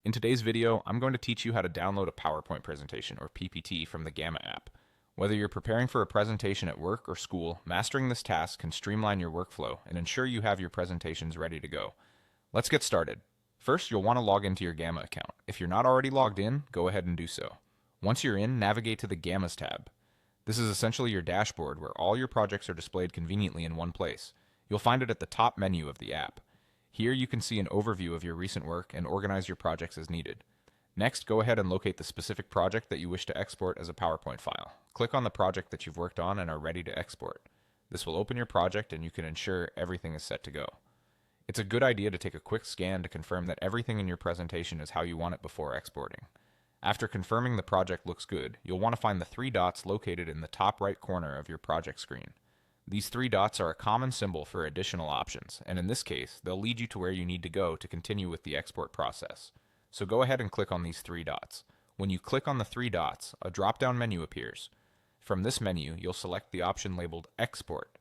In today's video, I'm going to teach you how to download a PowerPoint presentation, or PPT, from the Gamma app. Whether you're preparing for a presentation at work or school, mastering this task can streamline your workflow and ensure you have your presentations ready to go. Let's get started. First, you'll want to log into your Gamma account. If you're not already logged in, go ahead and do so. Once you're in, navigate to the Gammas tab. This is essentially your dashboard where all your projects are displayed conveniently in one place. You'll find it at the top menu of the app. Here you can see an overview of your recent work and organize your projects as needed. Next, go ahead and locate the specific project that you wish to export as a PowerPoint file. Click on the project that you've worked on and are ready to export. This will open your project and you can ensure everything is set to go. It's a good idea to take a quick scan to confirm that everything in your presentation is how you want it before exporting. After confirming the project looks good, you'll want to find the three dots located in the top right corner of your project screen. These three dots are a common symbol for additional options, and in this case, they'll lead you to where you need to go to continue with the export process. So go ahead and click on these three dots. When you click on the three dots, a drop-down menu appears. From this menu, you'll select the option labeled Export.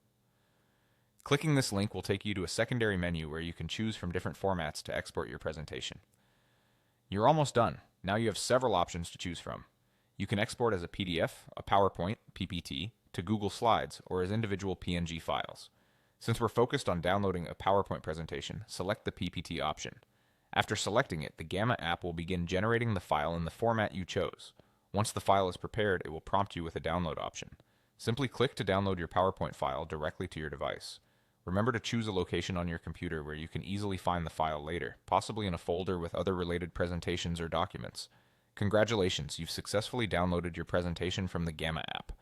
Clicking this link will take you to a secondary menu where you can choose from different formats to export your presentation. You're almost done. Now you have several options to choose from. You can export as a PDF, a PowerPoint, PPT, to Google Slides, or as individual PNG files. Since we're focused on downloading a PowerPoint presentation, select the PPT option. After selecting it, the Gamma app will begin generating the file in the format you chose. Once the file is prepared, it will prompt you with a download option. Simply click to download your PowerPoint file directly to your device. Remember to choose a location on your computer where you can easily find the file later, possibly in a folder with other related presentations or documents. Congratulations, you've successfully downloaded your presentation from the Gamma app.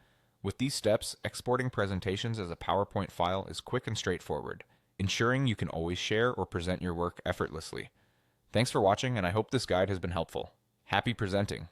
With these steps, exporting presentations as a PowerPoint file is quick and straightforward, ensuring you can always share or present your work effortlessly. Thanks for watching, and I hope this guide has been helpful. Happy presenting!